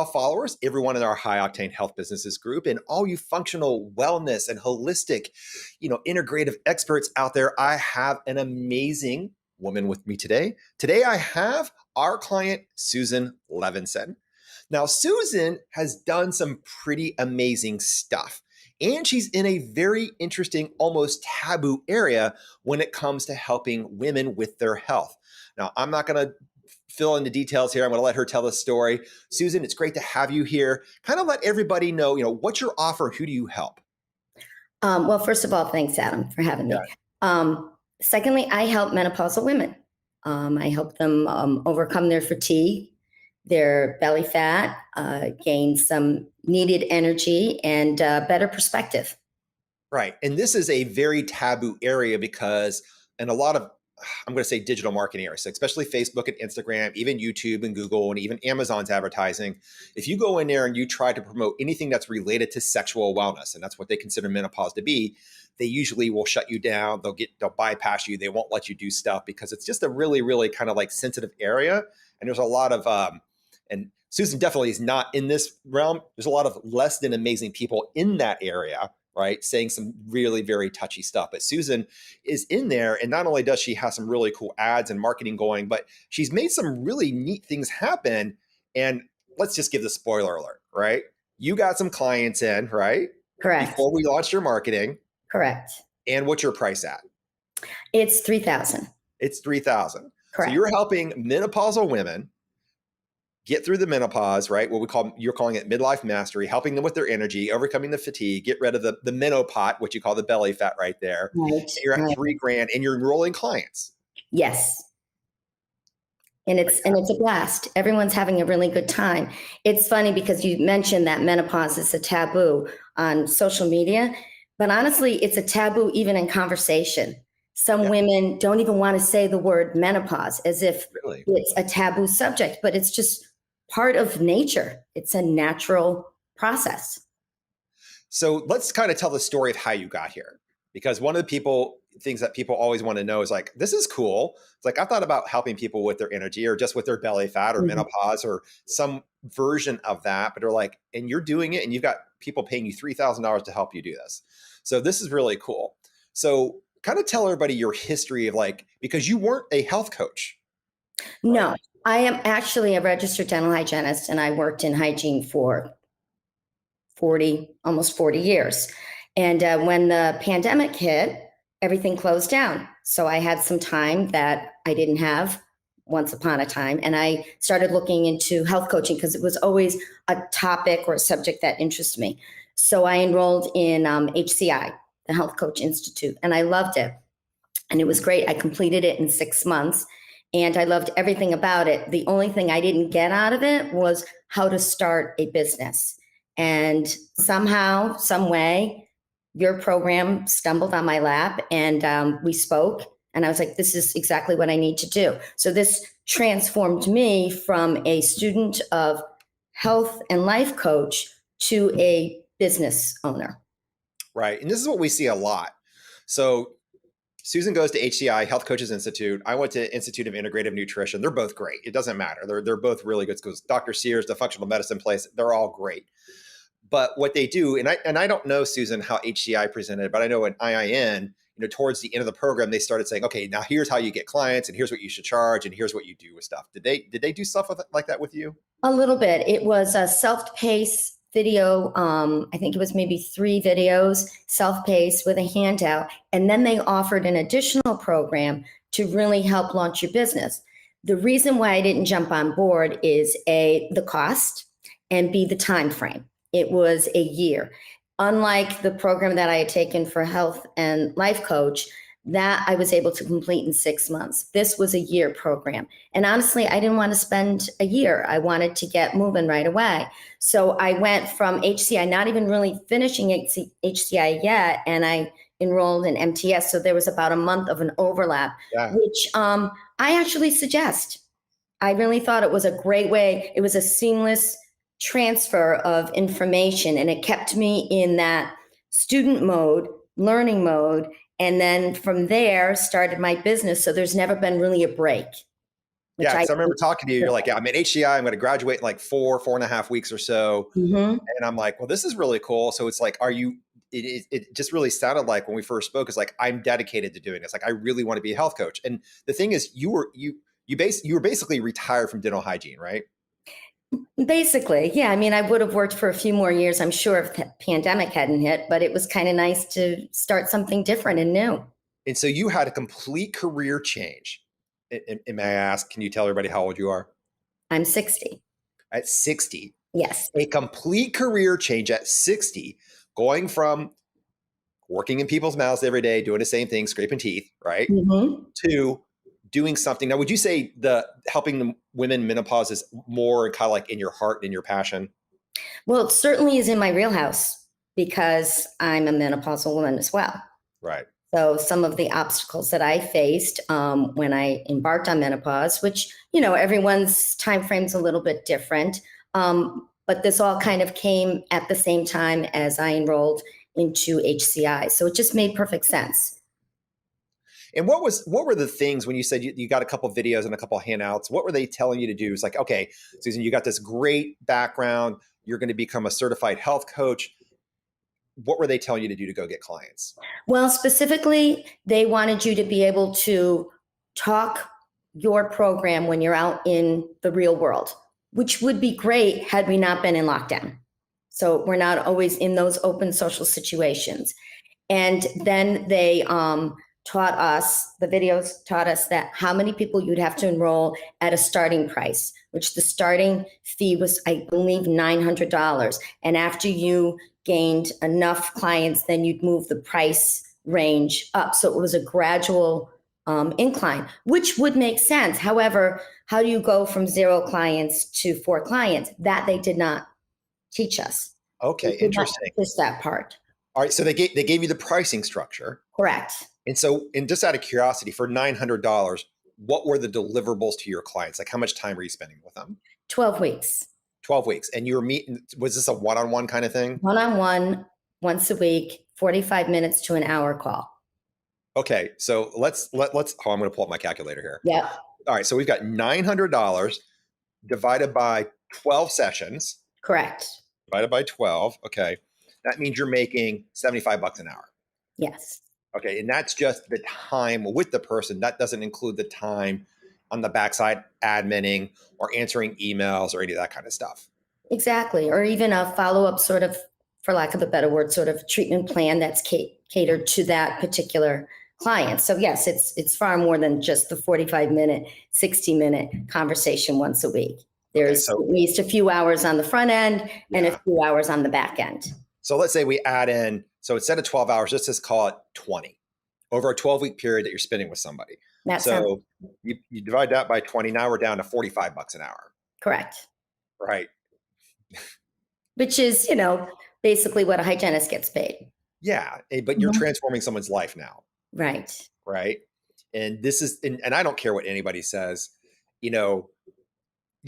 followers, everyone in our High Octane Health Businesses group, and all you functional wellness and holistic, integrative experts out there. I have an amazing woman with me today. Today, I have our client, Susan Levinson. Now, Susan has done some pretty amazing stuff, and she's in a very interesting, almost taboo area when it comes to helping women with their health. Now, I'm not going to fill in the details here. I'm going to let her tell the story. Susan, it's great to have you here. Kind of let everybody know, what's your offer? Who do you help? Well, first of all, thanks, Adam, for having me. Secondly, I help menopausal women. I help them overcome their fatigue, their belly fat, gain some needed energy and better perspective. Right. And this is a very taboo area because in a lot of, I'm going to say digital marketing areas, so especially Facebook and Instagram, even YouTube and Google, and even Amazon's advertising. If you go in there and you try to promote anything that's related to sexual wellness, and that's what they consider menopause to be, they usually will shut you down. They'll bypass you. They won't let you do stuff because it's just a really, really kind of like sensitive area. And there's a lot of, and Susan definitely is not in this realm. There's a lot of less than amazing people in that area, right? Saying some really very touchy stuff. But Susan is in there, and not only does she have some really cool ads and marketing going, but she's made some really neat things happen. And let's just give the spoiler alert, right? You got some clients in, right? Correct. Before we launched your marketing. Correct. And what's your price at? It's $3,000. It's $3,000. Correct. So you're helping menopausal women get through the menopause, right? You're calling it midlife mastery, helping them with their energy, overcoming the fatigue, get rid of the menopot, what you call the belly fat right there. Right. You're at $3,000 and you're enrolling clients. Yes. And it's a blast. Everyone's having a really good time. It's funny because you mentioned that menopause is a taboo on social media, but honestly, it's a taboo even in conversation. Some women don't even want to say the word menopause as if it's a taboo subject, but it's just part of nature. It's a natural process. So let's kind of tell the story of how you got here, because one of the things that people always want to know is like, this is cool. It's like, I thought about helping people with their energy or just with their belly fat or menopause or some version of that, but they're like, and you're doing it and you've got people paying you $3,000 to help you do this. So this is really cool. So kind of tell everybody your history of because you weren't a health coach. No, right? I am actually a registered dental hygienist, and I worked in hygiene for almost 40 years. And when the pandemic hit, everything closed down. So I had some time that I didn't have once upon a time. And I started looking into health coaching because it was always a topic or a subject that interested me. So I enrolled in HCI, the Health Coach Institute, and I loved it. And it was great. I completed it in 6 months. And I loved everything about it. The only thing I didn't get out of it was how to start a business. And somehow, some way, your program stumbled on my lap and we spoke. And I was like, this is exactly what I need to do. So this transformed me from a student of health and life coach to a business owner. Right. And this is what we see a lot. So Susan goes to HCI, Health Coaches Institute. I went to Institute of Integrative Nutrition. They're both great. It doesn't matter. They're both really good schools. Dr. Sears, the functional medicine place, they're all great. But what they do, and I don't know, Susan, how HCI presented, but I know in IIN, towards the end of the program, they started saying, okay, now here's how you get clients and here's what you should charge and here's what you do with stuff. Did they do stuff like that with you? A little bit. It was a self-paced video. I think it was maybe 3 videos, self-paced with a handout. And then they offered an additional program to really help launch your business. The reason why I didn't jump on board is A, the cost, and B, the time frame. It was a year. Unlike the program that I had taken for health and life coach, that I was able to complete in 6 months. This was a year program. And honestly, I didn't want to spend a year. I wanted to get moving right away. So I went from HCI, not even really finishing HCI yet, and I enrolled in MTS. So there was about a month of an overlap, which I actually suggest. I really thought it was a great way. It was a seamless transfer of information, and it kept me in that student mode, learning mode. And then from there started my business. So there's never been really a break. which Yeah, I because I remember talking to you. You're like, yeah, I'm in HCI. I'm going to graduate in like 4.5 weeks or so. Mhm. And I'm like, well, this is really cool. So it's like, are you? It just really sounded like when we first spoke, it's like I'm dedicated to doing this. Like I really want to be a health coach. And the thing is, you were basically retired from dental hygiene, right? Basically, yeah. I mean, I would have worked for a few more years, I'm sure, if the pandemic hadn't hit, but it was kind of nice to start something different and new. And so you had a complete career change. And may I ask, can you tell everybody how old you are? I'm 60. At 60, Yes. a complete career change at 60, going from working in people's mouths every day, doing the same thing, scraping teeth, right? Hmm. To doing something. Now, would you say the helping the women menopause is more kind of like in your heart and in your passion? Well, it certainly is in my wheelhouse because I'm a menopausal woman as well. Right. So some of the obstacles that I faced when I embarked on menopause, which everyone's time frame's a little bit different, but this all kind of came at the same time as I enrolled into HCI, so it just made perfect sense. And what were the things when you said you got a couple of videos and a couple of handouts? What were they telling you to do? It's like, okay, Susan, you got this great background. You're going to become a certified health coach. What were they telling you to do to go get clients? Well, specifically, they wanted you to be able to talk your program when you're out in the real world, which would be great had we not been in lockdown. So we're not always in those open social situations. And then they taught us, the videos taught us that how many people you'd have to enroll at a starting price, which the starting fee was, I believe, $900. And after you gained enough clients, then you'd move the price range up. So it was a gradual incline, which would make sense. However, how do you go from 0 clients to 4 clients? That they did not teach us. They Okay, did not interesting. teach us that part. All right, so they gave you the pricing structure. Correct. And so, and just out of curiosity, for $900, what were the deliverables to your clients? Like how much time were you spending with them? 12 weeks. 12 weeks. And you were meeting, was this a one-on-one kind of thing? One-on-one, once a week, 45 minutes to an hour call. Okay, so let's I'm going to pull up my calculator here. Yep. All right, so we've got $900 divided by 12 sessions. Correct. Divided by 12. Okay. That means you're making $75 an hour. Yes. Okay. And that's just the time with the person. That doesn't include the time on the backside adminning or answering emails or any of that kind of stuff. Exactly. Or even a follow-up sort of, for lack of a better word, sort of treatment plan that's catered to that particular client. So yes, it's far more than just the 45-minute, 60-minute conversation once a week. There's at least a few hours on the front end and a few hours on the back end. So let's say we add in, so instead of 12 hours, let's just call it 20 over a 12-week period that you're spending with somebody. So you divide that by 20. Now we're down to $45 an hour. Correct. Right. Which is, basically what a hygienist gets paid. Yeah. But you're transforming someone's life now. Right. Right. And this is, and I don't care what anybody says,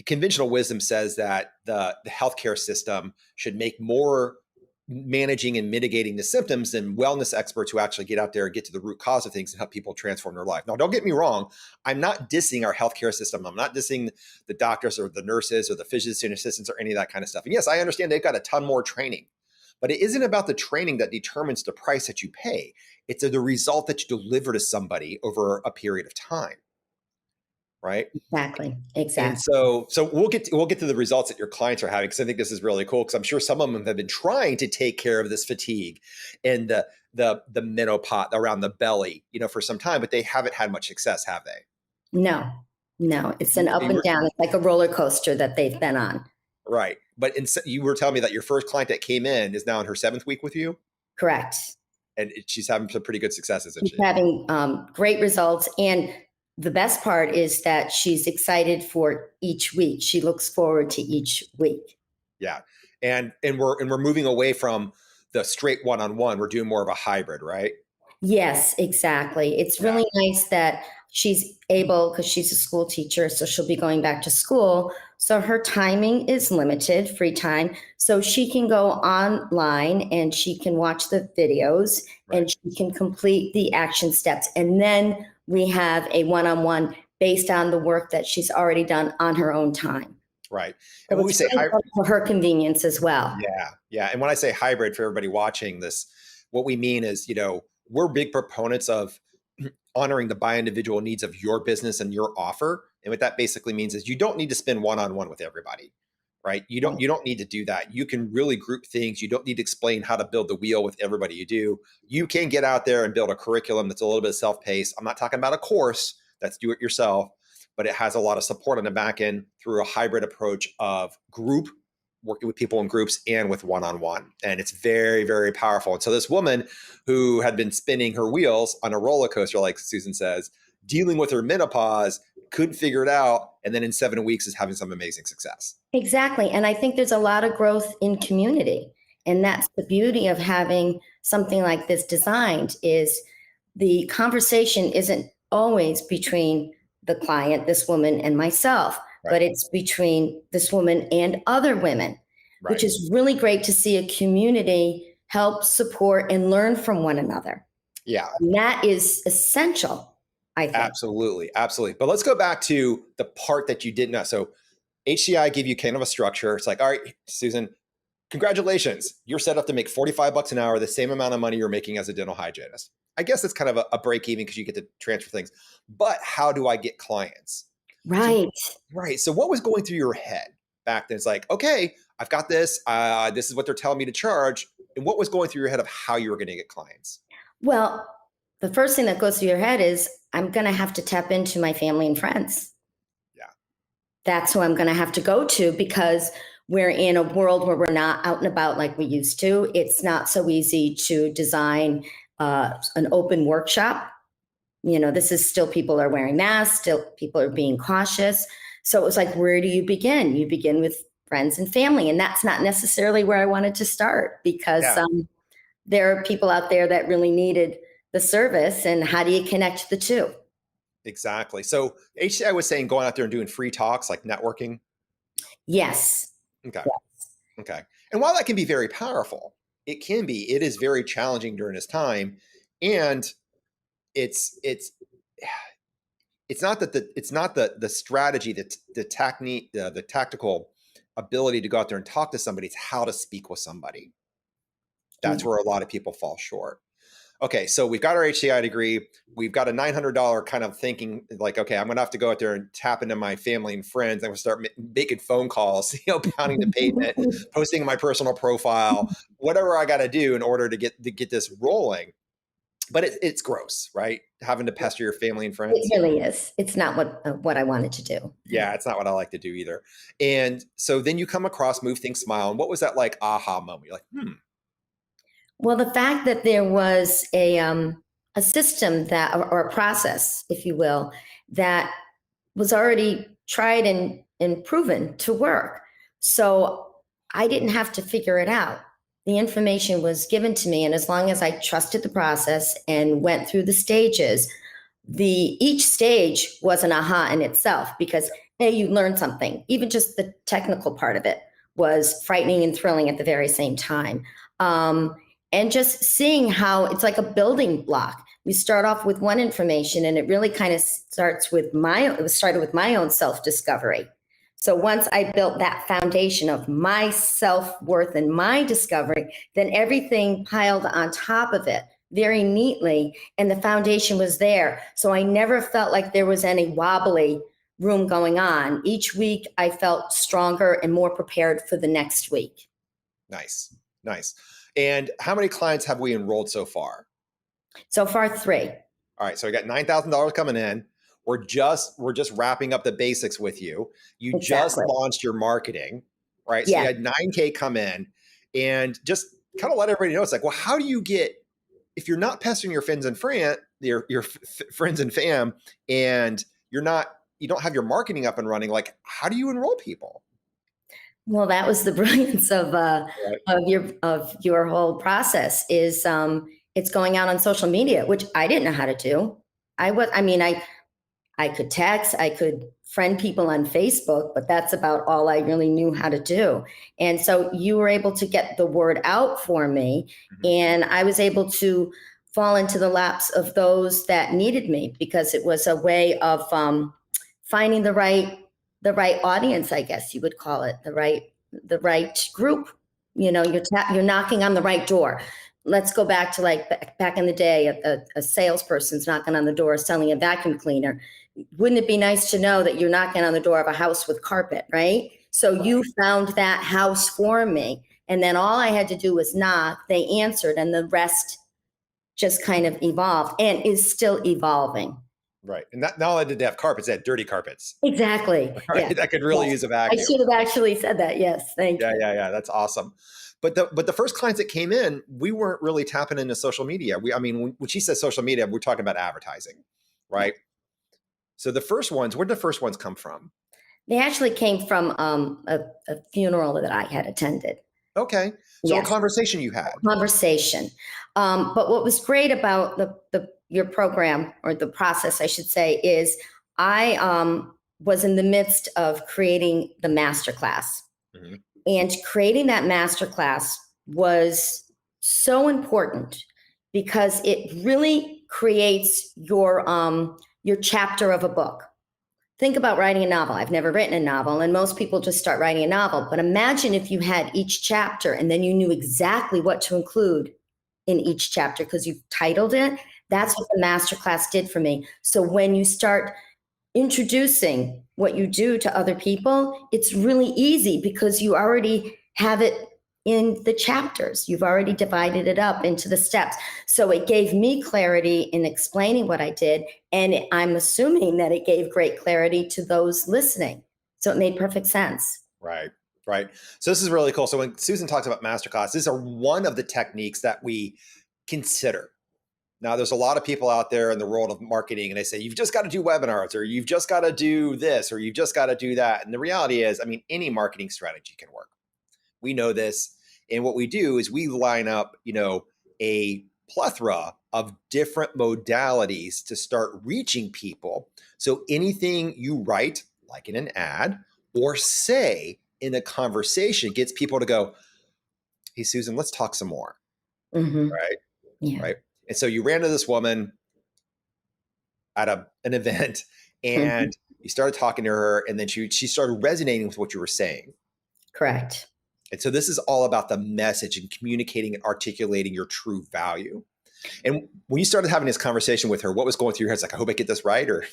conventional wisdom says that the healthcare system should make more managing and mitigating the symptoms than wellness experts who actually get out there and get to the root cause of things and help people transform their life. Now, don't get me wrong. I'm not dissing our healthcare system. I'm not dissing the doctors or the nurses or the physician assistants or any of that kind of stuff. And yes, I understand they've got a ton more training, but it isn't about the training that determines the price that you pay. It's the result that you deliver to somebody over a period of time. Right. Exactly. And so we'll get to the results that your clients are having, because I think this is really cool, because I'm sure some of them have been trying to take care of this fatigue and the menopause around the belly, for some time, but they haven't had much success, have they? No, it's an up and down. It's like a roller coaster that they've been on. Right. But you were telling me that your first client that came in is now in her 7th week with you? Correct. And she's having some pretty good successes. She's having great results. And the best part is that she's excited for each week. She looks forward to each week. Yeah. And we're moving away from the straight one-on-one. We're doing more of a hybrid, right? Yes, exactly. It's really nice that she's able, because she's a school teacher, so she'll be going back to school. So her timing is limited, free time. So she can go online and she can watch the videos and she can complete the action steps. And then we have a one-on-one based on the work that she's already done on her own time. Right. And So when we it's say really for her convenience as well. yeah, yeah. And when I say hybrid for everybody watching this, what we mean is, we're big proponents of honoring the by individual needs of your business and your offer. And what that basically means is you don't need to spend one-on-one with everybody, right? You don't need to do that. You can really group things. You don't need to explain how to build the wheel with everybody you do. You can get out there and build a curriculum that's a little bit self-paced. I'm not talking about a course that's do it yourself, but it has a lot of support on the back end through a hybrid approach of group, working with people in groups and with one-on-one. And it's very, very powerful. And so this woman who had been spinning her wheels on a roller coaster, like Susan says, dealing with her menopause, couldn't figure it out. And then in 7 weeks is having some amazing success. Exactly. And I think there's a lot of growth in community. And that's the beauty of having something like this designed, is the conversation isn't always between the client, this woman, and myself, Right. but it's between this woman and other women, Right. which is really great to see a community help support and learn from one another. Yeah. And that is essential, I think. Absolutely. Absolutely. But let's go back to the part that you didn't know. So HCI gave you kind of a structure. It's like, all right, Susan, congratulations. You're set up to make $45 an hour, the same amount of money you're making as a dental hygienist. I guess it's kind of a break even because you get to transfer things. But how do I get clients? Right. Right. So what was going through your head back then? It's like, okay, I've got this. This is what they're telling me to charge. And what was going through your head of how you were going to get clients? Well, the first thing that goes through your head is, I'm going to have to tap into my family and friends. Yeah. That's who I'm going to have to go to, because we're in a world where we're not out and about like we used to. It's not so easy to design an open workshop. This is still, people are wearing masks, still people are being cautious. So it was like, where do you begin? You begin with friends and family. And that's not necessarily where I wanted to start, because there are people out there that really needed the service. And how do you connect the two? Exactly. So HCI was saying going out there and doing free talks, like networking. Yes. Okay. Yes. Okay. And while that can be very powerful, it is very challenging during this time. And it's not that the strategy, the technique, the tactical ability to go out there and talk to somebody. It's how to speak with somebody. That's where a lot of people fall short. Okay, so we've got our HCI degree. We've got a $900 kind of thinking, like, okay, I'm going to have to go out there and tap into my family and friends. I'm going to start making phone calls, pounding the pavement, posting my personal profile, whatever I got to do in order to get this rolling. But it's gross, right? Having to pester your family and friends. It really is. It's not what I wanted to do. Yeah, it's not what I like to do either. And so then you come across Move, Think, Smile. And what was that like aha moment? You're like, Well, the fact that there was a system that, or a process, if you will, that was already tried and proven to work. So I didn't have to figure it out. The information was given to me, and as long as I trusted the process and went through the stages, each stage was an aha in itself, because you learned something. Even just the technical part of it was frightening and thrilling at the very same time. And just seeing how it's like a building block. We start off with one information, and it really kind of started with my own self-discovery. So once I built that foundation of my self-worth and my discovery, then everything piled on top of it very neatly, and the foundation was there. So I never felt like there was any wobbly room going on. Each week I felt stronger and more prepared for the next week. Nice. And how many clients have we enrolled so far? So far, 3. All right. So we got $9,000 coming in. We're just wrapping up the basics with you. You just launched your marketing, right? So you had 9K come in, and just kind of let everybody know. It's like, well, how do you get, if you're not pestering your friends and your friends and fam, and you don't have your marketing up and running, like, how do you enroll people? Well, that was the brilliance of your whole process, is it's going out on social media, which I didn't know how to do. I could text, I could friend people on Facebook, but that's about all I really knew how to do. And so you were able to get the word out for me, and I was able to fall into the laps of those that needed me, because it was a way of finding the right audience, I guess you would call it, the right group. You know, you're knocking on the right door. Let's go back to like back in the day, a salesperson's knocking on the door selling a vacuum cleaner. Wouldn't it be nice to know that you're knocking on the door of a house with carpet, right? So you found that house for me. And then all I had to do was knock, they answered, and the rest just kind of evolved and is still evolving. Right. And not only did they have carpets, they had dirty carpets. Exactly. Right. Yeah. That could really use a vacuum. I should have actually said that. Yes. Thank you. Yeah. That's awesome. But the first clients that came in, we weren't really tapping into social media. I mean, when she says social media, we're talking about advertising, right? So the first ones, where did the first ones come from? They actually came from a funeral that I had attended. Okay. So yes. A conversation you had. Conversation. But what was great about your program, or the process, I should say, is I was in the midst of creating the masterclass. Mm-hmm. And creating that masterclass was so important because it really creates your chapter of a book. Think about writing a novel. I've never written a novel, and most people just start writing a novel. But imagine if you had each chapter and then you knew exactly what to include in each chapter because you've titled it. That's what the masterclass did for me. So when you start introducing what you do to other people, it's really easy because you already have it in the chapters. You've already divided it up into the steps. So it gave me clarity in explaining what I did. And I'm assuming that it gave great clarity to those listening. So it made perfect sense. Right. So this is really cool. So when Susan talks about masterclass, these are one of the techniques that we consider. Now, there's a lot of people out there in the world of marketing, and they say, you've just got to do webinars, or you've just got to do this, or you've just got to do that. And the reality is, I mean, any marketing strategy can work. We know this. And what we do is we line up, a plethora of different modalities to start reaching people. So anything you write, like in an ad, or say in a conversation, gets people to go, hey, Susan, let's talk some more. Mm-hmm. Right? Yeah. Right. And so you ran to this woman at an event, and mm-hmm. you started talking to her, and then she started resonating with what you were saying. Correct. And so this is all about the message and communicating and articulating your true value. And when you started having this conversation with her, what was going through your head? It's like, I hope I get this right, or?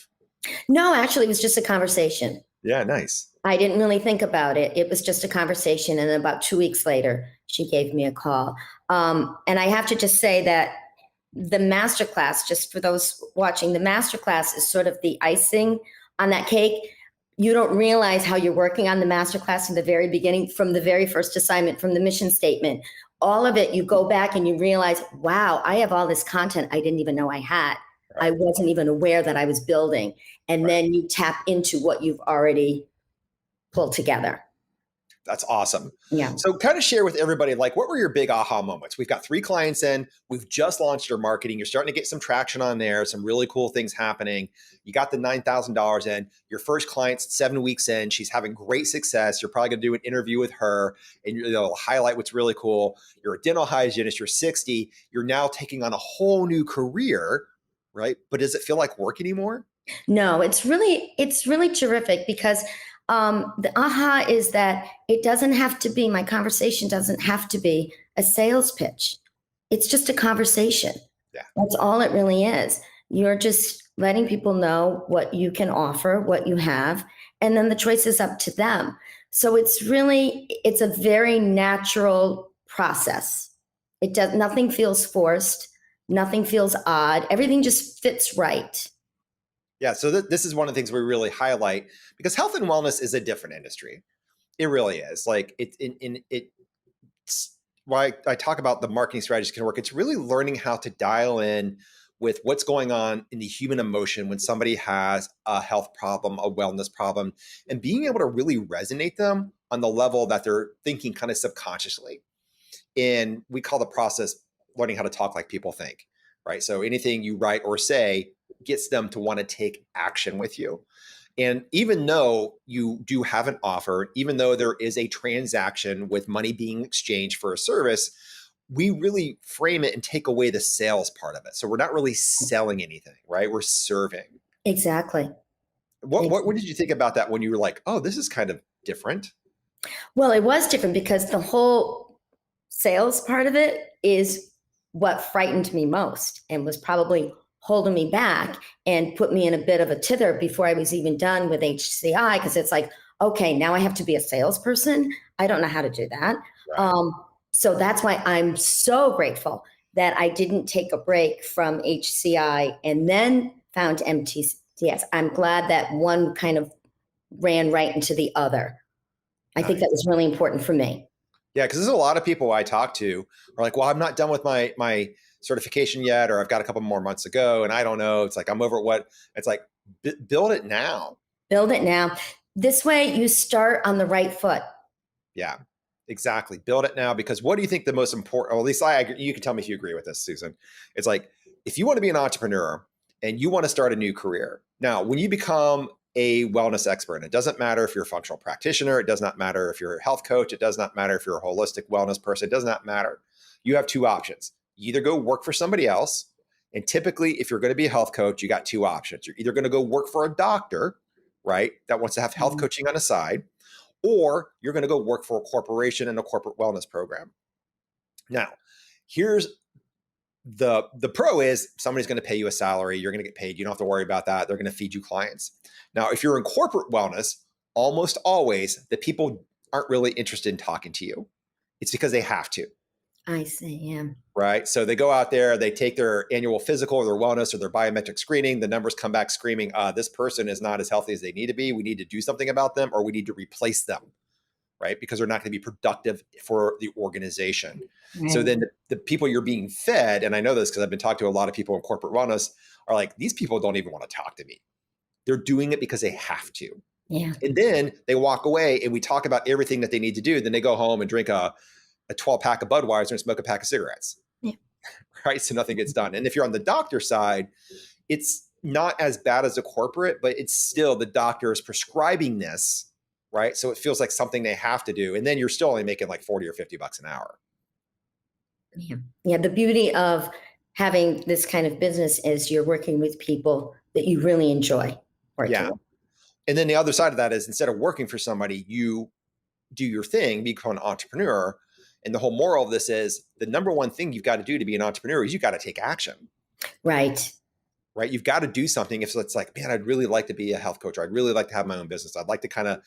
No, actually, it was just a conversation. Yeah, nice. I didn't really think about it. It was just a conversation. And about 2 weeks later, she gave me a call. And I have to just say that the masterclass, just for those watching, the masterclass is sort of the icing on that cake. You don't realize how you're working on the masterclass from the very beginning, from the very first assignment, from the mission statement, all of it. You go back and you realize, wow, I have all this content I didn't even know I had. Right. I wasn't even aware that I was building. And then you tap into what you've already pulled together. That's awesome. Yeah. So kind of share with everybody, like, what were your big aha moments? We've got 3 clients in, we've just launched your marketing. You're starting to get some traction on there, some really cool things happening. You got the $9,000 in, your first client's 7 weeks in. She's having great success. You're probably going to do an interview with her, and you'll highlight what's really cool. You're a dental hygienist, you're 60. You're now taking on a whole new career, right? But does it feel like work anymore? No, it's really terrific because the aha is that it doesn't have to be, my conversation doesn't have to be a sales pitch. It's just a conversation. Yeah. That's all it really is. You're just letting people know what you can offer, what you have, and then the choice is up to them. So it's a very natural process. Nothing feels forced. Nothing feels odd. Everything just fits right. Yeah, so this is one of the things we really highlight, because health and wellness is a different industry. It really is. Like it's why I talk about the marketing strategies can work. It's really learning how to dial in with what's going on in the human emotion when somebody has a health problem, a wellness problem, and being able to really resonate them on the level that they're thinking kind of subconsciously. And we call the process learning how to talk like people think, right? So anything you write or say gets them to want to take action with you. And even though you do have an offer, even though there is a transaction with money being exchanged for a service, we really frame it and take away the sales part of it. So we're not really selling anything, right? We're serving. Exactly. What did you think about that when you were like, oh, this is kind of different? Well, it was different because the whole sales part of it is what frightened me most and was probably holding me back and put me in a bit of a tither before I was even done with HCI, because it's like, okay, now I have to be a salesperson. I don't know how to do that. Right. Um, so that's why I'm so grateful that I didn't take a break from HCI and then found MTCS. I'm glad that one kind of ran right into the other. I think that Nice. was really important for me. Yeah, because there's a lot of people I talk to are like, well, I'm not done with my certification yet, or I've got a couple more months to go, and I don't know. It's like I'm over what it's like. Build it now. Build it now. This way you start on the right foot. Yeah, exactly. Build it now, because what do you think the most important? Or at least I agree. You can tell me if you agree with this, Susan. It's like if you want to be an entrepreneur and you want to start a new career. Now, when you become a wellness expert, and it doesn't matter if you're a functional practitioner, it does not matter if you're a health coach, it does not matter if you're a holistic wellness person, it does not matter. You have two options. You either go work for somebody else, and typically, if you're going to be a health coach, you got two options. You're either going to go work for a doctor, right, that wants to have health coaching on the side, or you're going to go work for a corporation and a corporate wellness program. Now, here's the pro is somebody's going to pay you a salary. You're going to get paid. You don't have to worry about that. They're going to feed you clients. Now, if you're in corporate wellness, almost always the people aren't really interested in talking to you. It's because they have to. I see. Yeah. Right. So they go out there, they take their annual physical or their wellness or their biometric screening. The numbers come back screaming, this person is not as healthy as they need to be. We need to do something about them, or we need to replace them. Right? Because they're not going to be productive for the organization. Right. So then the people you're being fed, and I know this because I've been talking to a lot of people in corporate wellness, are like, these people don't even want to talk to me. They're doing it because they have to. Yeah. And then they walk away and we talk about everything that they need to do. Then they go home and drink a 12 pack of Budweiser and smoke a pack of cigarettes. Yeah. Right? So nothing gets done. And if you're on the doctor side, it's not as bad as a corporate, but it's still the doctor is prescribing this. Right. So it feels like something they have to do. And then you're still only making like 40 or 50 bucks an hour. Yeah. Yeah. The beauty of having this kind of business is you're working with people that you really enjoy working with. And then the other side of that is instead of working for somebody, you do your thing, become an entrepreneur. And the whole moral of this is the number one thing you've got to do to be an entrepreneur is you got to take action. Right. Right. You've got to do something. If it's like, man, I'd really like to be a health coach, or I'd really like to have my own business. I'd like to kind of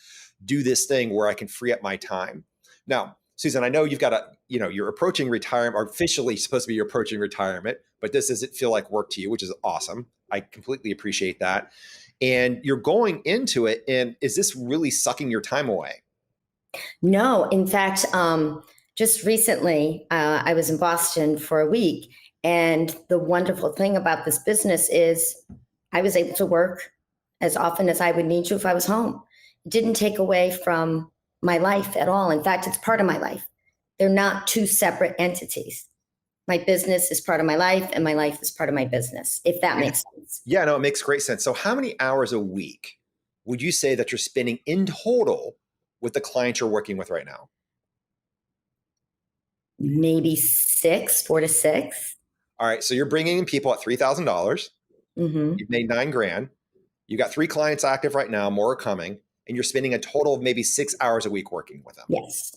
do this thing where I can free up my time. Now, Susan, I know you've got you're approaching retirement, or officially supposed to be you're approaching retirement, but this doesn't feel like work to you, which is awesome. I completely appreciate that. And you're going into it. And is this really sucking your time away? No, in fact, just recently, I was in Boston for a week. And the wonderful thing about this business is I was able to work as often as I would need to if I was home. It didn't take away from my life at all. In fact, it's part of my life. They're not two separate entities. My business is part of my life and my life is part of my business, if that makes sense. Yeah, no, it makes great sense. So how many hours a week would you say that you're spending in total with the clients you're working with right now? Maybe 4 to 6. All right. So you're bringing in people at $3,000. Mm-hmm. You've made 9 grand. You got 3 clients active right now, more are coming, and you're spending a total of maybe 6 hours a week working with them. Yes.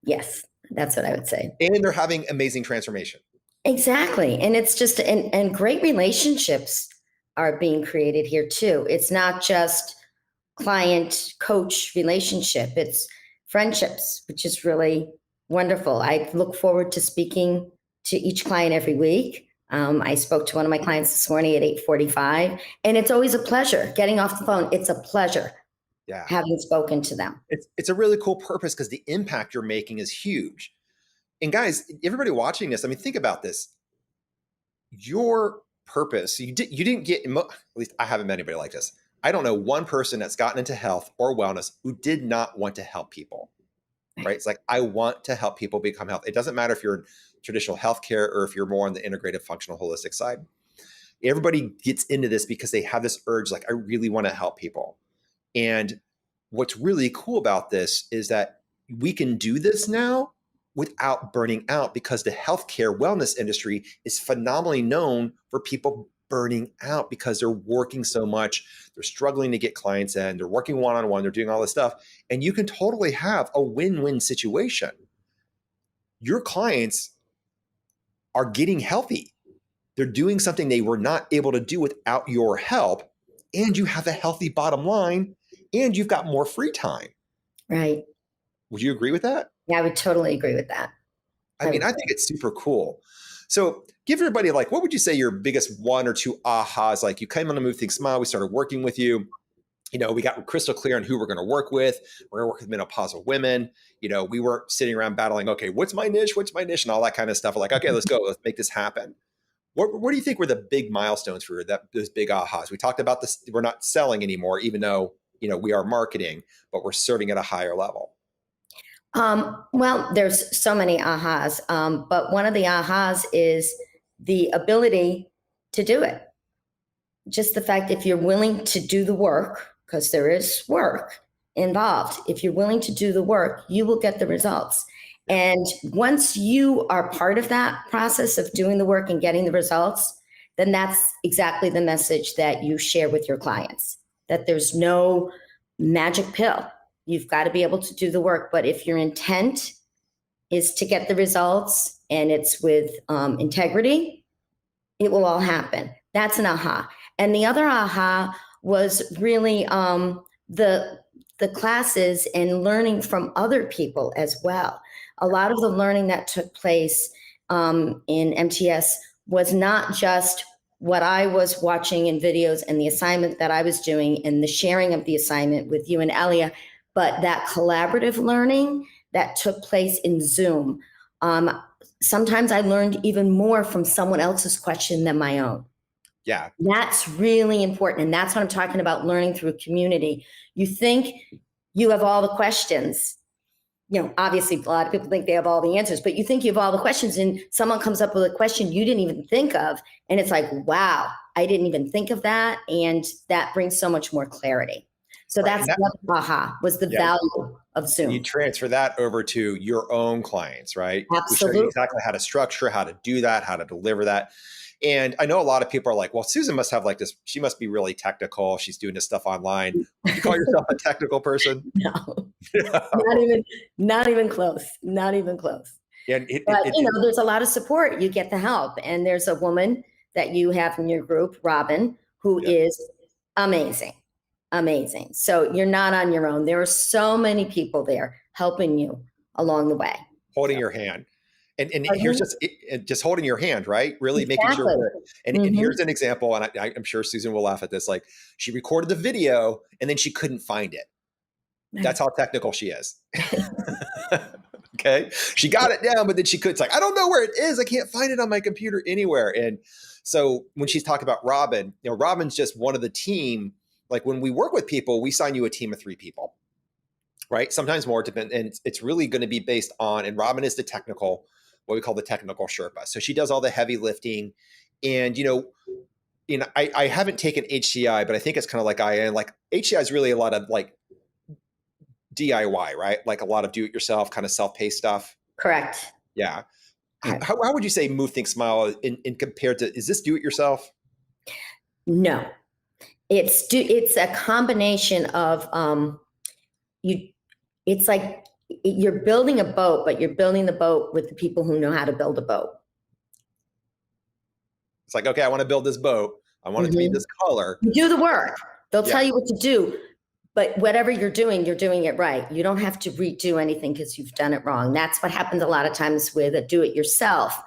Yes. That's what I would say. And they're having amazing transformation. Exactly. And it's just, and great relationships are being created here too. It's not just client coach relationship, it's friendships, which is really wonderful. I look forward to speaking to each client every week. I spoke to one of my clients this morning at 8:45, and it's always a pleasure getting off the phone. It's a pleasure having spoken to them. It's a really cool purpose because the impact you're making is huge. And guys, everybody watching this, I mean, think about this. Your purpose, you didn't get, at least I haven't met anybody like this. I don't know one person that's gotten into health or wellness who did not want to help people, right? It's like, I want to help people become healthy. It doesn't matter if you're in traditional healthcare or if you're more on the integrative functional holistic side. Everybody gets into this because they have this urge, like, I really want to help people. And what's really cool about this is that we can do this now without burning out, because the healthcare wellness industry is phenomenally known for people burning out because they're working so much. They're struggling to get clients in. They're working one-on-one. They're doing all this stuff. And you can totally have a win-win situation. Your clients are getting healthy. They're doing something they were not able to do without your help. And you have a healthy bottom line, and you've got more free time. Right. Would you agree with that? Yeah, I would totally agree with that. I mean, I think it's super cool. So give everybody, like, what would you say your biggest one or two ahas? Like, you came on to Move Think Smile, we started working with you. We got crystal clear on who we're going to work with. We're going to work with menopausal women. We weren't sitting around battling, okay, what's my niche? What's my niche? And all that kind of stuff. We're like, okay, let's go. Let's make this happen. What do you think were the big milestones for those big ahas? We talked about this. We're not selling anymore, even though, we are marketing, but we're serving at a higher level. Well, there's so many ahas, but one of the ahas is the ability to do it. Just the fact, if you're willing to do the work, because there is work involved, if you're willing to do the work, you will get the results. And once you are part of that process of doing the work and getting the results, then that's exactly the message that you share with your clients, that there's no magic pill. You've got to be able to do the work. But if your intent is to get the results and it's with integrity, it will all happen. That's an aha. And the other aha was really the classes and learning from other people as well. A lot of the learning that took place in MTS was not just what I was watching in videos and the assignment that I was doing and the sharing of the assignment with you and Elia, but that collaborative learning that took place in Zoom. Sometimes I learned even more from someone else's question than my own. Yeah. That's really important. And that's what I'm talking about, learning through a community. You think you have all the questions. Obviously a lot of people think they have all the answers, but you think you have all the questions and someone comes up with a question you didn't even think of. And it's like, wow, I didn't even think of that. And that brings so much more clarity. So right. That's what aha was, the value of Zoom. And you transfer that over to your own clients, right? Absolutely. We show you exactly how to structure, how to do that, how to deliver that. And I know a lot of people are like, well, Susan must have like this, she must be really technical. She's doing this stuff online. Would you call yourself a technical person? No, not even close. Not even close. And there's a lot of support. You get the help. And there's a woman that you have in your group, Robin, who is amazing. Amazing. So you're not on your own. There are so many people there helping you along the way. Holding your hand. And here's just holding your hand, right? Really making sure. And here's an example, and I'm sure Susan will laugh at this. Like, she recorded the video and then she couldn't find it. That's how technical she is. Okay. She got it down, but then it's like, I don't know where it is. I can't find it on my computer anywhere. And so when she's talking about Robin, Robin's just one of the team. Like, when we work with people, we sign you a team of 3 people, right? Sometimes more, and it's really going to be based on, and Robin is the technical, what we call the technical Sherpa. So she does all the heavy lifting. And, I haven't taken HCI, but I think it's kind of like IN. Like, HCI is really a lot of like DIY, right? Like a lot of do-it-yourself kind of self-paced stuff. Correct. Yeah. How would you say Move, Think, Smile in compared to, is this do-it-yourself? No. It's a combination of it's like you're building a boat, but you're building the boat with the people who know how to build a boat. It's like, okay, I want to build this boat. I want it to be this color. You do the work. They'll tell you what to do, but whatever you're doing it right. You don't have to redo anything because you've done it wrong. That's what happens a lot of times with a do-it-yourself.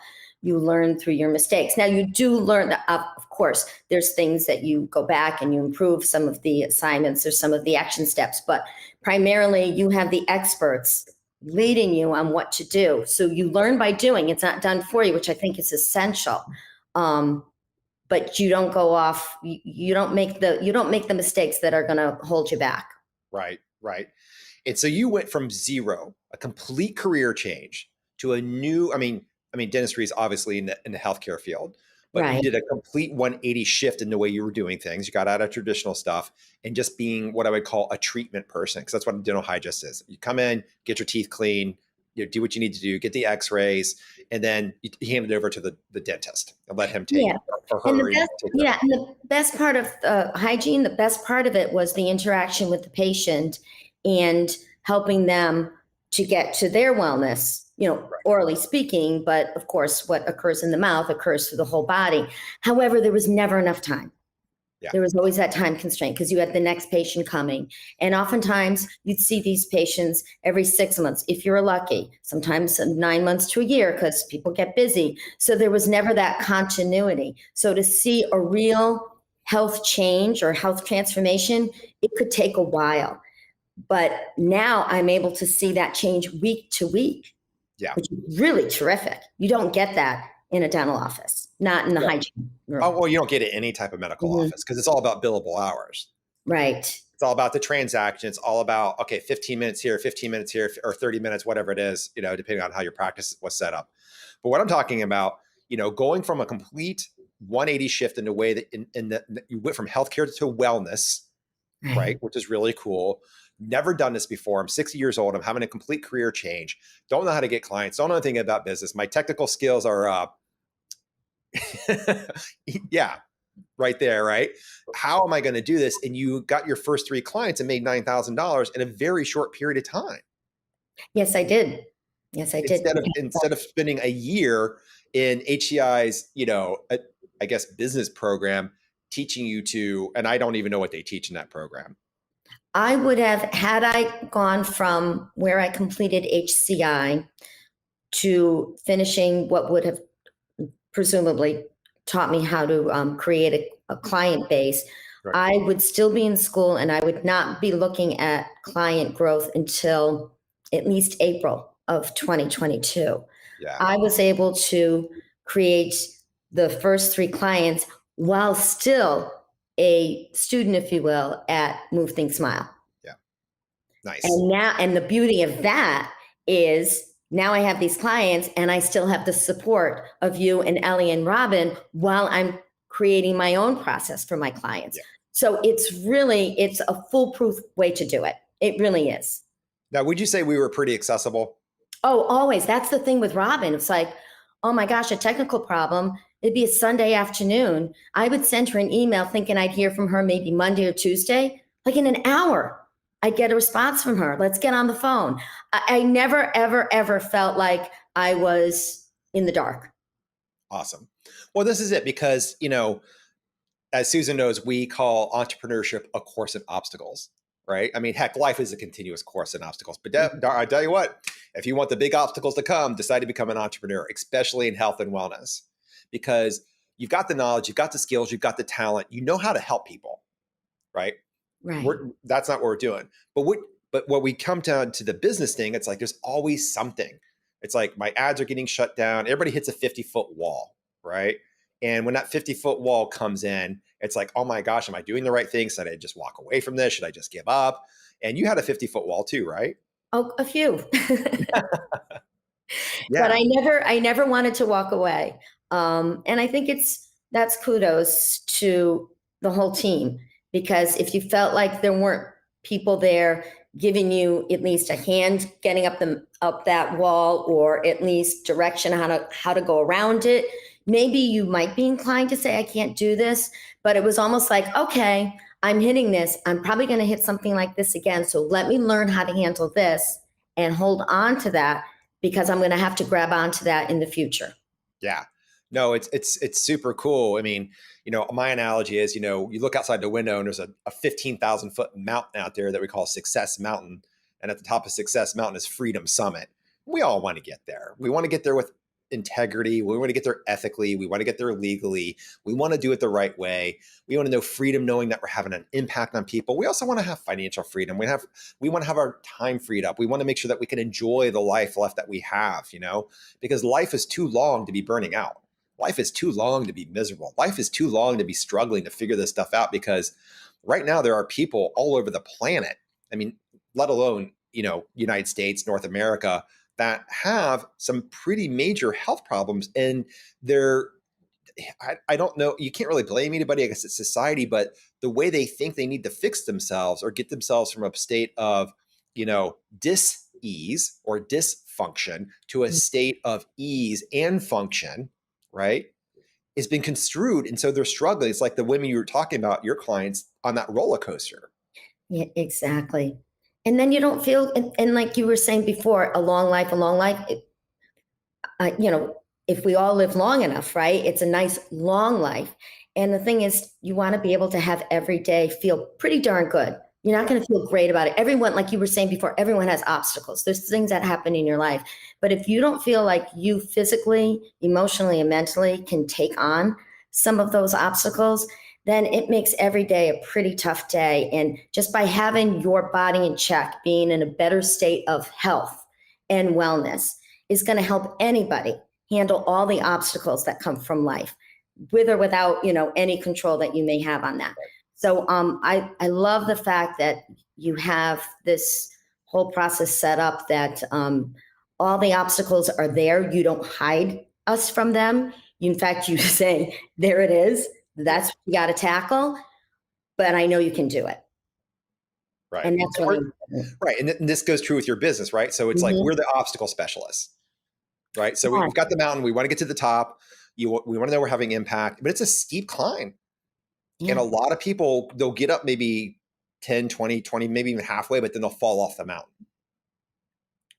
You learn through your mistakes. Now, you do learn that, of course, there's things that you go back and you improve some of the assignments or some of the action steps, but primarily you have the experts leading you on what to do. So you learn by doing. It's not done for you, which I think is essential. But you don't go off, you don't make the mistakes that are going to hold you back. Right. And so you went from zero, a complete career change, to a new, I mean, dentistry is obviously in the healthcare field, but you did a complete 180 shift in the way you were doing things. You got out of traditional stuff and just being what I would call a treatment person, because that's what a dental hygienist is. You come in, get your teeth clean, do what you need to do, get the x-rays, and then you hand it over to the dentist and let him take Yeah. or And her, take care of it. and the best part of hygiene, the best part of it was the interaction with the patient and helping them to get to their wellness, Right. orally speaking, but of course, what occurs in the mouth occurs through the whole body. However, there was never enough time. Yeah. There was always that time constraint because you had the next patient coming. And oftentimes you'd see these patients every 6 months, if you're lucky, sometimes 9 months to a year because people get busy. So there was never that continuity. So to see a real health change or health transformation, it could take a while. But now I'm able to see that change week to week, Yeah. which is really terrific. You don't get that in a dental office, not in the hygiene room. Oh, well, you don't get it in any type of medical office because it's all about billable hours. Right. It's all about the transaction. It's all about, okay, 15 minutes here, 15 minutes here, or 30 minutes, whatever it is, depending on how your practice was set up. But what I'm talking about, going from a complete 180 shift in a way that you went from healthcare to wellness, right? Which is really cool. Never done this before. I'm 60 years old. I'm having a complete career change. Don't know how to get clients. Don't know anything about business. My technical skills are, yeah, right there, right? How am I going to do this? And you got your first 3 clients and made $9,000 in a very short period of time. Yes, I did. Yes, I did. Instead of spending a year in HCI's, I guess, business program teaching you to, and I don't even know what they teach in that program. I would have, had I gone from where I completed HCI to finishing what would have presumably taught me how to create a client base, Right. I would still be in school and I would not be looking at client growth until at least April of 2022. Yeah. I was able to create the first 3 clients while still a student, if you will, at Move, Think, Smile. Yeah. Nice. And the beauty of that is now I have these clients and I still have the support of you and Ellie and Robin while I'm creating my own process for my clients. Yeah. So it's a foolproof way to do it. It really is. Now, would you say we were pretty accessible? Oh, always. That's the thing with Robin. It's like, oh my gosh, a technical problem. It'd be a Sunday afternoon. I would send her an email thinking I'd hear from her maybe Monday or Tuesday. Like in an hour, I'd get a response from her. Let's get on the phone. I never, ever, ever felt like I was in the dark. Awesome. Well, this is it because, as Susan knows, we call entrepreneurship a course in obstacles, right? I mean, heck, life is a continuous course in obstacles. But I tell you what, if you want the big obstacles to come, decide to become an entrepreneur, especially in health and wellness, because you've got the knowledge, you've got the skills, you've got the talent, you know how to help people, right? Right. That's not what we're doing. But what we come down to the business thing, it's like there's always something. It's like my ads are getting shut down. Everybody hits a 50-foot wall, right? And when that 50-foot wall comes in, it's like, oh my gosh, am I doing the right thing? Should I just walk away from this? Should I just give up? And you had a 50-foot wall too, right? Oh, a few. Yeah. But I never wanted to walk away. And I think that's kudos to the whole team, because if you felt like there weren't people there giving you at least a hand getting up that wall, or at least direction how to go around it, maybe you might be inclined to say, I can't do this. But it was almost like, okay, I'm hitting this. I'm probably going to hit something like this again. So let me learn how to handle this and hold on to that, because I'm going to have to grab onto that in the future. Yeah. No, it's super cool. I mean, my analogy is, you look outside the window and there's a 15,000-foot mountain out there that we call Success Mountain. And at the top of Success Mountain is Freedom Summit. We all want to get there. We want to get there with integrity. We want to get there ethically. We want to get there legally. We want to do it the right way. We want to know freedom, knowing that we're having an impact on people. We also want to have financial freedom. We want to have our time freed up. We want to make sure that we can enjoy the life left that we have, because life is too long to be burning out. Life is too long to be miserable. Life is too long to be struggling to figure this stuff out, because right now there are people all over the planet. I mean, let alone, United States, North America, that have some pretty major health problems. And I don't know, you can't really blame anybody. I guess it's society, but the way they think they need to fix themselves or get themselves from a state of, dis-ease or function to a state of ease and function, right, has been construed. And so they're struggling. It's like the women you were talking about, your clients, on that roller coaster. Yeah, exactly. And then you don't feel, and like you were saying before, a long life, you know, if we all live long enough, right? It's a nice long life. And the thing is, you want to be able to have every day feel pretty darn good. You're not Yeah. going to feel great about it. Everyone, like you were saying before, everyone has obstacles. There's things that happen in your life. But if you don't feel like you physically, emotionally, and mentally can take on some of those obstacles, then it makes every day a pretty tough day. And just by having your body in check, being in a better state of health and wellness is going to help anybody handle all the obstacles that come from life, with or without, any control that you may have on that. So I love the fact that you have this whole process set up, that all the obstacles are there. You don't hide us from them. In fact, you say, there it is. That's what you got to tackle. But I know you can do it. Right. And that's And really important. right. And this goes true with your business, right? So it's like, Mhm. we're the obstacle specialists, right? So Yeah. we've got the mountain, we want to get to the top. We want to know we're having impact, but it's a steep climb. And a Yeah. lot of people, they'll get up maybe 10, 20, maybe even halfway, but then they'll fall off the mountain,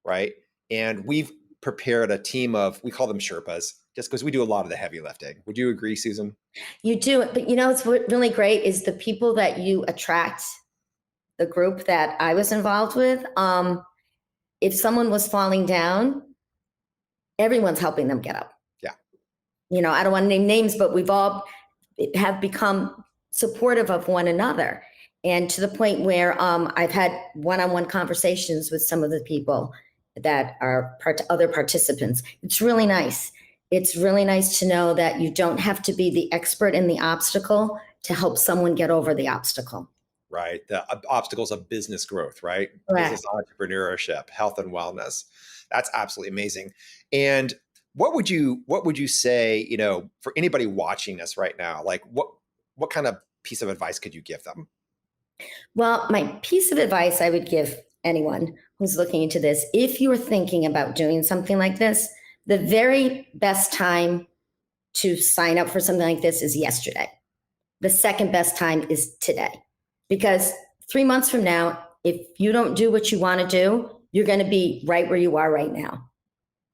right? And we've prepared a team of, we call them Sherpas, just because we do a lot of the heavy lifting. Would you agree, Susan? You do it. But it's what really great is the people that you attract, the group that I was involved with. If someone was falling down, everyone's helping them get up. Yeah. I don't want to name names, but we've all have become supportive of one another. And to the point where I've had one-on-one conversations with some of the people that are other participants. It's really nice. It's really nice to know that you don't have to be the expert in the obstacle to help someone get over the obstacle. Right. The obstacles of business growth, right? Business Correct. entrepreneurship, health and wellness. That's absolutely amazing. And what would you say, for anybody watching us right now, like what kind of piece of advice could you give them? Well, my piece of advice I would give anyone who's looking into this, if you're thinking about doing something like this, the very best time to sign up for something like this is yesterday. The second best time is today. Because 3 months from now, if you don't do what you want to do, you're going to be right where you are right now.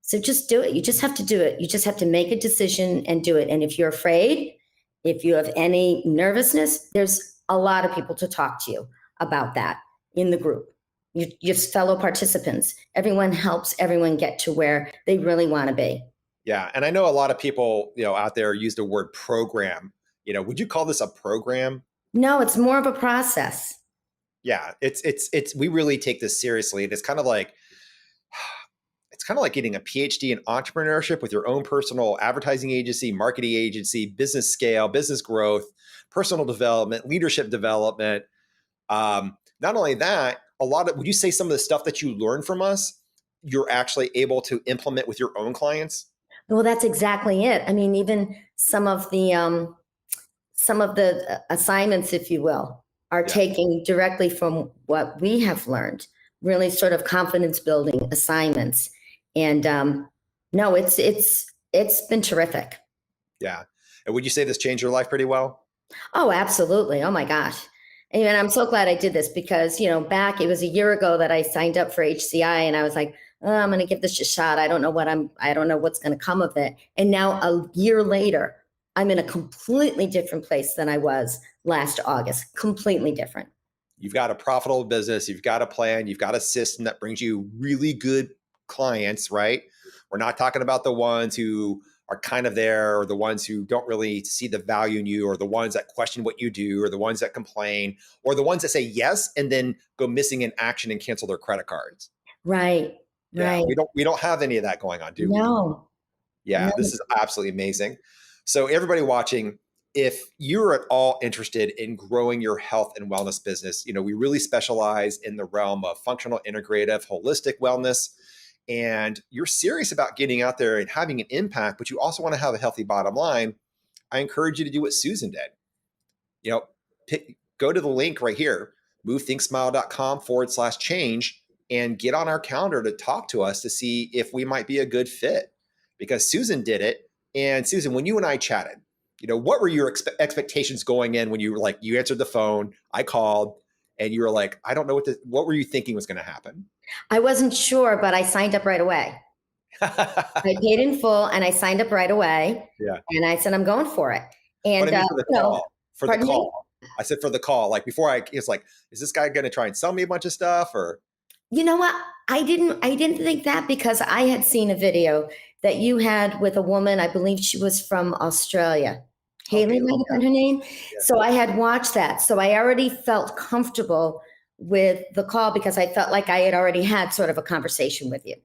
So just do it. You just have to do it. You just have to make a decision and do it. And if you're afraid, if you have any nervousness, there's a lot of people to talk to you about that in the group. Your fellow participants, everyone helps everyone get to where they really want to be. Yeah. And I know a lot of people, out there use the word program. Would you call this a program? No, it's more of a process. Yeah. We really take this seriously. And it's kind of like getting a PhD in entrepreneurship with your own personal advertising agency, marketing agency, business scale, business growth, personal development, leadership development. Not only that, would you say some of the stuff that you learn from us, you're actually able to implement with your own clients? Well, that's exactly it. I mean, even some of the assignments, if you will, are Yeah. taking directly from what we have learned, really sort of confidence building assignments. And no, it's been terrific. Yeah. And would you say this changed your life pretty well? Oh, absolutely. Oh my gosh. And I'm so glad I did this because, back, it was a year ago that I signed up for HCI and I was like, oh, I'm going to give this a shot. I don't know what's going to come of it. And now a year later, I'm in a completely different place than I was last August. Completely different. You've got a profitable business, you've got a plan, you've got a system that brings you really good clients, right? We're not talking about the ones who are kind of there, or the ones who don't really see the value in you, or the ones that question what you do, or the ones that complain, or the ones that say yes and then go missing in action and cancel their credit cards. Right. Yeah, Right. we don't have any of that going on, do we? No. Yeah, No. this is absolutely amazing. So everybody watching, if you're at all interested in growing your health and wellness business, we really specialize in the realm of functional, integrative, holistic wellness. And you're serious about getting out there and having an impact, but you also want to have a healthy bottom line. I encourage you to do what Susan did. Go to the link right here, movethinksmile.com/change, and get on our calendar to talk to us to see if we might be a good fit. Because Susan did it. And Susan, when you and I chatted, what were your expectations going in when you were like, you answered the phone, I called, and you were like, I don't know what were you thinking was going to happen? I wasn't sure, but I signed up right away. I paid in full and I signed up right away. Yeah. And I said, I'm going for it. And, But I mean, for the call, pardon me? I said for the call, like before it's like, is this guy going to try and sell me a bunch of stuff or? You know what? I didn't think that, because I had seen a video that you had with a woman. I believe she was from Australia. Haley might have been her name. Yeah. So I had watched that. So I already felt comfortable with the call because I felt like I had already had sort of a conversation with you.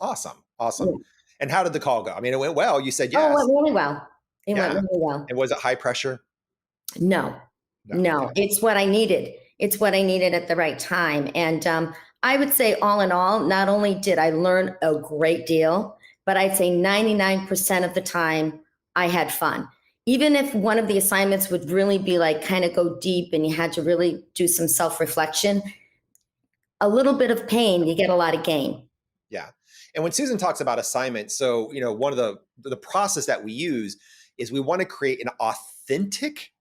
Awesome. Awesome. Yeah. And how did the call go? I mean, it went well. You said Oh, yes. it went really well. It went Yeah. really well. And was it high pressure? No. Okay. It's what I needed. It's what I needed at the right time. And I would say, all in all, not only did I learn a great deal, but I'd say 99% of the time I had fun. Even if one of the assignments would really be like kind of go deep and you had to really do some self-reflection, a little bit of pain, you get a lot of gain. Yeah. And when Susan talks about assignments, so, one of the process that we use is we want to create an authentic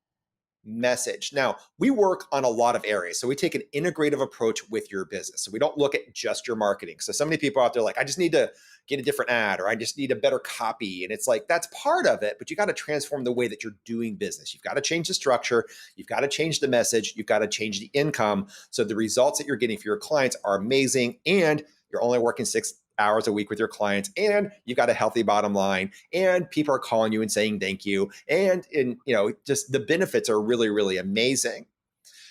message. Now, we work on a lot of areas. So we take an integrative approach with your business. So we don't look at just your marketing. So many people out there like, I just need to get a different ad, or I just need a better copy. And it's like, that's part of it, but you got to transform the way that you're doing business. You've got to change the structure. You've got to change the message. You've got to change the income. So the results that you're getting for your clients are amazing. And you're only working 6 hours a week with your clients, and you've got a healthy bottom line, and people are calling you and saying thank you. And just the benefits are really, really amazing.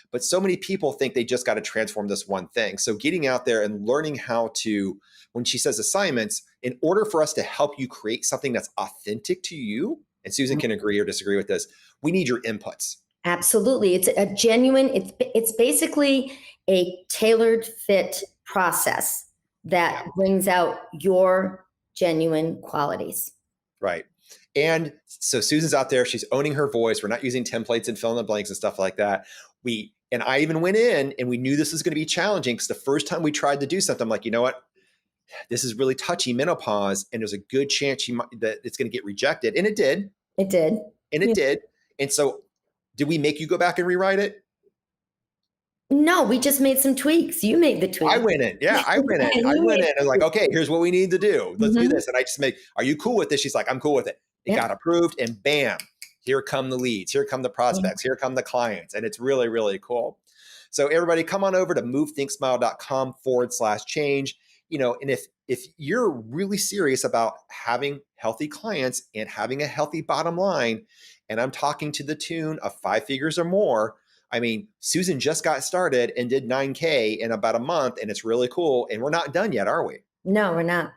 But so many people think they just got to transform this one thing. So getting out there and learning how to, when she says assignments, in order for us to help you create something that's authentic to you, and Susan can agree or disagree with this, we need your inputs. Absolutely. It's a genuine, it's basically a tailored fit process that brings out your genuine qualities. Right. And so Susan's out there, she's owning her voice. We're not using templates and fill in the blanks and stuff like that. And I even went in and we knew this was going to be challenging, because the first time we tried to do something, I'm like, you know what? This is really touchy menopause, and there's a good chance that it's going to get rejected. And it did. It did. And it did. And so did we make you go back and rewrite it? No, we just made some tweaks. You made the tweaks. I went in. Yeah, I went in. I went in and like, okay, here's what we need to do. Let's do this. And I just are you cool with this? She's like, I'm cool with it. It got approved, and bam, here come the leads. Here come the prospects. Here come the clients. And it's really, really cool. So everybody come on over to movethinkSmile.com/change. And if you're really serious about having healthy clients and having a healthy bottom line, and I'm talking to the tune of 5 figures or more, I mean, Susan just got started and did 9K in about a month, and it's really cool. And we're not done yet, are we? No, we're not.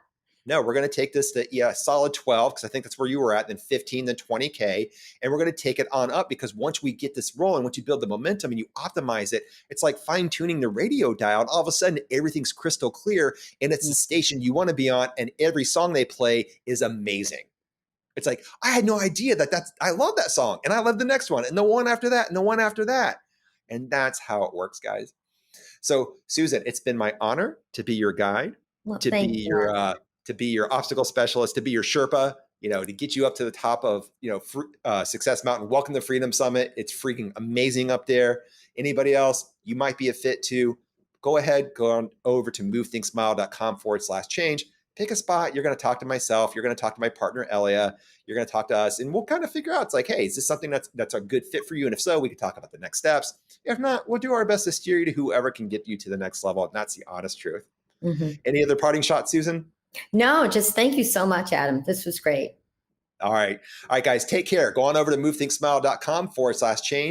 No, we're going to take this to solid 12, because I think that's where you were at, then 15, then 20K. And we're going to take it on up, because once we get this rolling, once you build the momentum and you optimize it, it's like fine tuning the radio dial. And all of a sudden, everything's crystal clear, and it's the station you want to be on. And every song they play is amazing. It's like, I had no idea I love that song. And I love the next one, and the one after that, and the one after that. And that's how it works, guys. So Susan, it's been my honor to be your guide, to be your obstacle specialist, to be your Sherpa, to get you up to the top of, Success Mountain. Welcome to Freedom Summit. It's freaking amazing up there. Anybody else you might be a fit to, go ahead, go on over to movethinksmile.com/change. Pick a spot. You're going to talk to myself. You're going to talk to my partner, Elia. You're going to talk to us, and we'll kind of figure out, it's like, hey, is this something that's a good fit for you? And if so, we can talk about the next steps. If not, we'll do our best to steer you to whoever can get you to the next level. And that's the honest truth. Any other parting shots, Susan? No, just thank you so much, Adam. This was great. All right. All right, guys, take care. Go on over to movethinksmile.com/change.